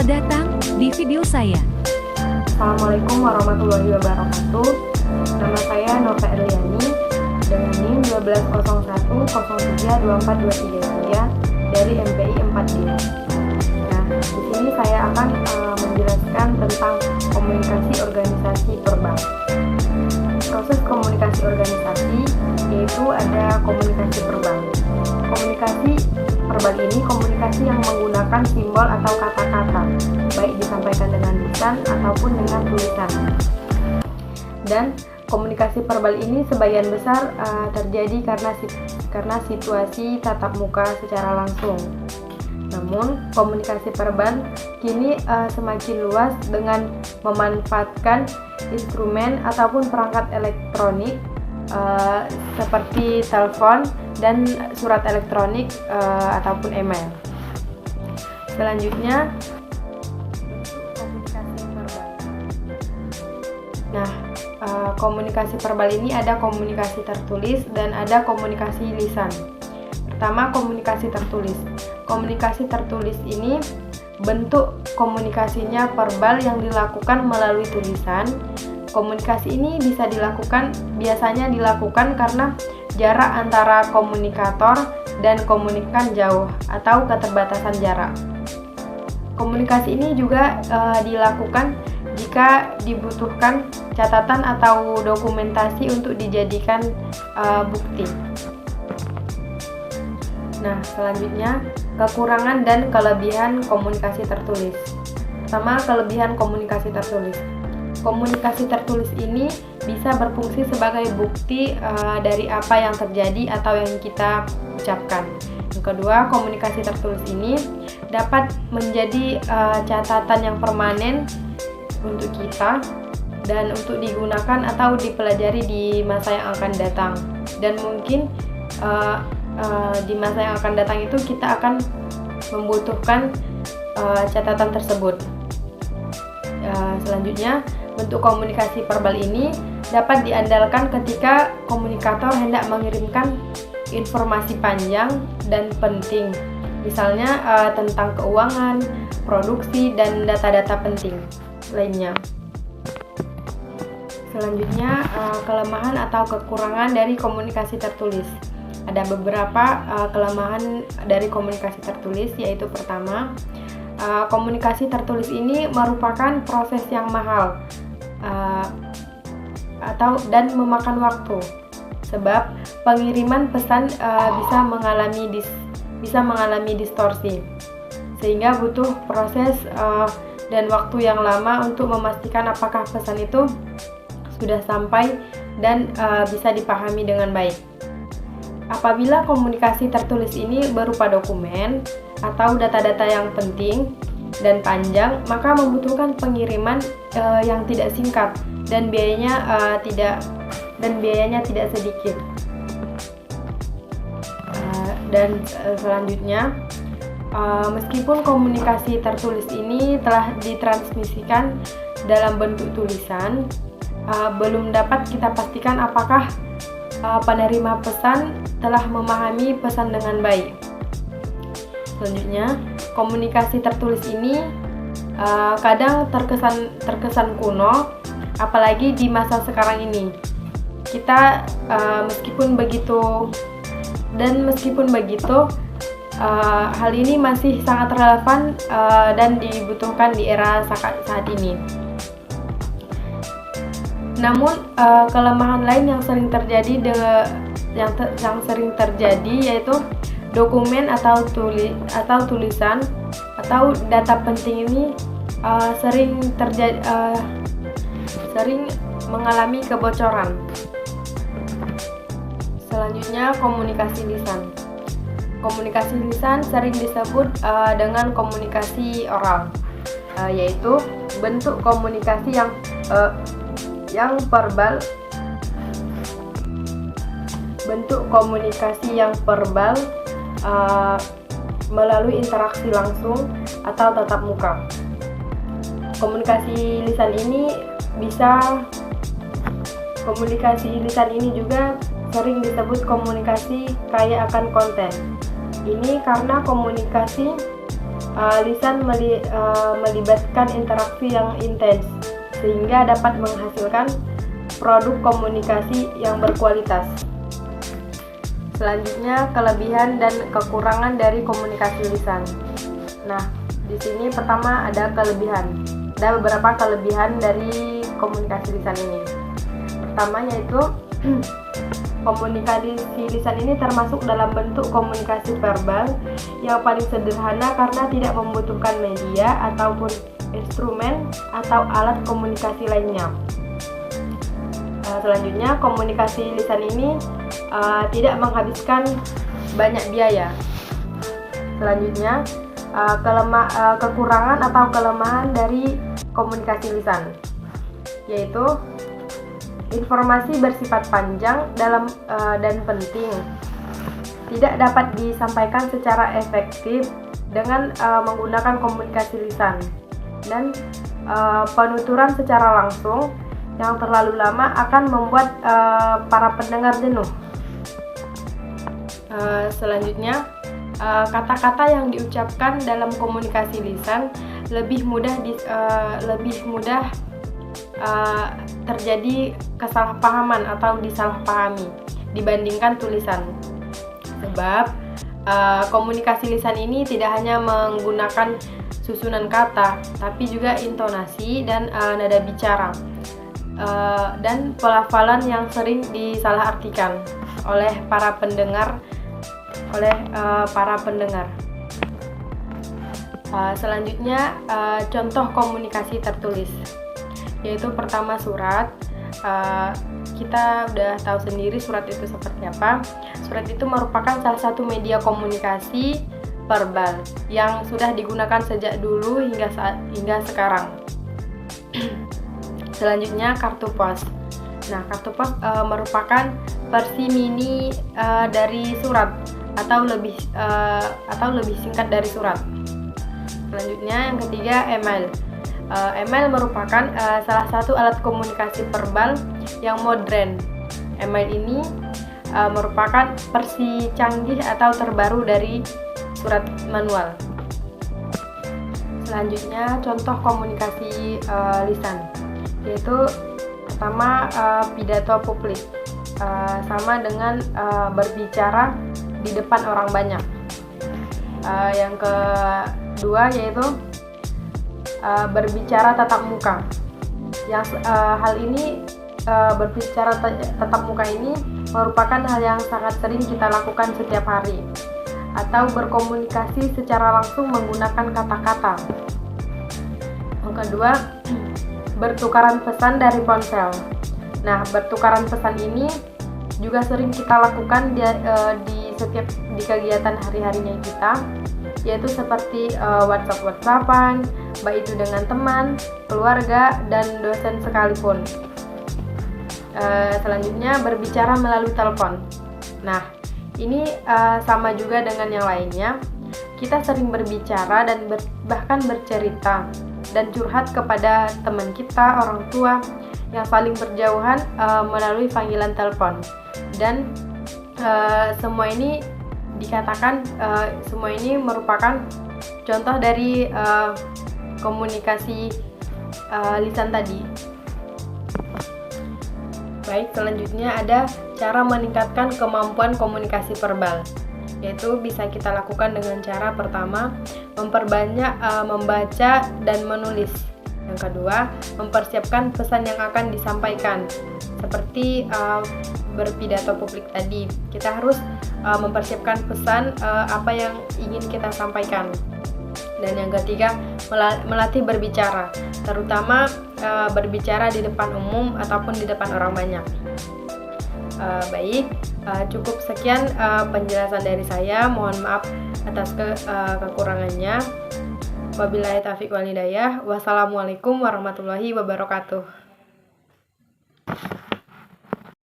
Selamat datang di video saya. Assalamualaikum warahmatullahi wabarakatuh. Nama saya Nova Erliani dengan NIM 1201032423 dari MPI 4D. Nah, di sini saya akan menjelaskan tentang komunikasi organisasi perbal. Proses komunikasi organisasi yaitu ada komunikasi perbal. Komunikasi perbal ini komunikasi yang menggunakan simbol atau kata-kata, baik disampaikan dengan lisan ataupun dengan tulisan. Dan komunikasi verbal ini sebagian besar terjadi karena situasi tatap muka secara langsung. Namun, komunikasi verbal kini semakin luas dengan memanfaatkan instrumen ataupun perangkat elektronik seperti telepon dan surat elektronik ataupun email. Selanjutnya, komunikasi verbal. Nah, komunikasi verbal ini ada komunikasi tertulis dan ada komunikasi lisan. Pertama, komunikasi tertulis. Komunikasi tertulis ini bentuk komunikasinya verbal yang dilakukan melalui tulisan. Komunikasi ini biasanya dilakukan karena jarak antara komunikator dan komunikan jauh atau keterbatasan jarak. Komunikasi ini juga dilakukan jika dibutuhkan catatan atau dokumentasi untuk dijadikan bukti. Nah, selanjutnya kekurangan dan kelebihan komunikasi tertulis. Pertama, kelebihan komunikasi tertulis. Komunikasi tertulis ini bisa berfungsi sebagai bukti dari apa yang terjadi atau yang kita ucapkan. Yang kedua, komunikasi tertulis ini dapat menjadi catatan yang permanen untuk kita dan untuk digunakan atau dipelajari di masa yang akan datang. Dan mungkin di masa yang akan datang itu kita akan membutuhkan catatan tersebut. Selanjutnya, bentuk komunikasi verbal ini dapat diandalkan ketika komunikator hendak mengirimkan informasi panjang dan penting, misalnya tentang keuangan, produksi, dan data-data penting lainnya. Selanjutnya, kelemahan atau kekurangan dari komunikasi tertulis. Ada beberapa kelemahan dari komunikasi tertulis, yaitu pertama, komunikasi tertulis ini merupakan proses yang mahal dan memakan waktu, sebab pengiriman pesan bisa mengalami distorsi, sehingga butuh proses dan waktu yang lama untuk memastikan apakah pesan itu sudah sampai dan bisa dipahami dengan baik. Apabila komunikasi tertulis ini berupa dokumen atau data-data yang penting dan panjang, maka membutuhkan pengiriman yang tidak singkat dan biayanya tidak sedikit. Selanjutnya, meskipun komunikasi tertulis ini telah ditransmisikan dalam bentuk tulisan, belum dapat kita pastikan apakah penerima pesan telah memahami pesan dengan baik. Selanjutnya, komunikasi tertulis ini kadang terkesan kuno, apalagi di masa sekarang ini. Kita meskipun begitu, hal ini masih sangat relevan dan dibutuhkan di era saat ini. Namun kelemahan lain yang sering terjadi yaitu dokumen atau tulisan atau data penting ini sering mengalami kebocoran. Selanjutnya, komunikasi lisan. Komunikasi lisan sering disebut dengan komunikasi oral, yaitu bentuk komunikasi yang verbal. Bentuk komunikasi yang verbal melalui interaksi langsung atau tatap muka. Komunikasi lisan ini juga sering disebut komunikasi kaya akan konten. Ini karena komunikasi Lisan melibatkan interaksi yang intens sehingga dapat menghasilkan produk komunikasi yang berkualitas. Selanjutnya, kelebihan dan kekurangan dari komunikasi lisan. Nah, di sini pertama ada kelebihan. Ada beberapa kelebihan dari komunikasi lisan ini. Pertama yaitu komunikasi lisan ini termasuk dalam bentuk komunikasi verbal yang paling sederhana karena tidak membutuhkan media ataupun instrumen atau alat komunikasi lainnya. Selanjutnya, komunikasi lisan ini tidak menghabiskan banyak biaya. Selanjutnya, kekurangan atau kelemahan dari komunikasi lisan, yaitu informasi bersifat panjang dan penting, tidak dapat disampaikan secara efektif dengan menggunakan komunikasi lisan, dan penuturan secara langsung yang terlalu lama akan membuat para pendengar jenuh. Selanjutnya, kata-kata yang diucapkan dalam komunikasi lisan lebih mudah terjadi kesalahpahaman atau disalahpahami dibandingkan tulisan. Sebab komunikasi lisan ini tidak hanya menggunakan susunan kata, tapi juga intonasi dan nada bicara dan pelafalan yang sering disalahartikan oleh para pendengar. Selanjutnya, contoh komunikasi tertulis, yaitu pertama surat. Kita udah tahu sendiri surat itu seperti apa. Surat itu merupakan salah satu media komunikasi verbal yang sudah digunakan sejak dulu hingga sekarang. Selanjutnya, kartu pos. Nah, kartu pos merupakan versi mini dari surat atau lebih singkat dari surat. Selanjutnya, yang ketiga, email. Email merupakan salah satu alat komunikasi verbal yang modern. Email ini merupakan versi canggih atau terbaru dari surat manual. Selanjutnya, contoh komunikasi lisan, yaitu pertama, pidato publik, sama dengan berbicara di depan orang banyak. Yang kedua yaitu berbicara tatap muka. Hal ini berbicara tatap muka ini merupakan hal yang sangat sering kita lakukan setiap hari, atau berkomunikasi secara langsung menggunakan kata-kata. Yang kedua, bertukaran pesan dari ponsel. Nah, bertukaran pesan ini juga sering kita lakukan di kegiatan hari-harinya kita, yaitu seperti WhatsApp-WhatsAppan, baik itu dengan teman, keluarga, dan dosen sekalipun. Selanjutnya, berbicara melalui telepon. Nah, ini sama juga dengan yang lainnya. Kita sering berbicara dan bahkan bercerita dan curhat kepada teman kita, orang tua yang saling berjauhan melalui panggilan telepon. Dan semua ini merupakan contoh dari komunikasi lisan tadi. Baik, selanjutnya ada cara meningkatkan kemampuan komunikasi verbal, yaitu bisa kita lakukan dengan cara pertama, memperbanyak membaca dan menulis. Yang kedua, mempersiapkan pesan yang akan disampaikan, seperti berpidato publik tadi. Kita harus mempersiapkan pesan apa yang ingin kita sampaikan. Dan yang ketiga, melatih berbicara, terutama berbicara di depan umum ataupun di depan orang banyak. Baik, cukup sekian penjelasan dari saya. Mohon maaf atas kekurangannya. Wabillahi taufiq wal hidayah. Wassalamualaikum warahmatullahi wabarakatuh.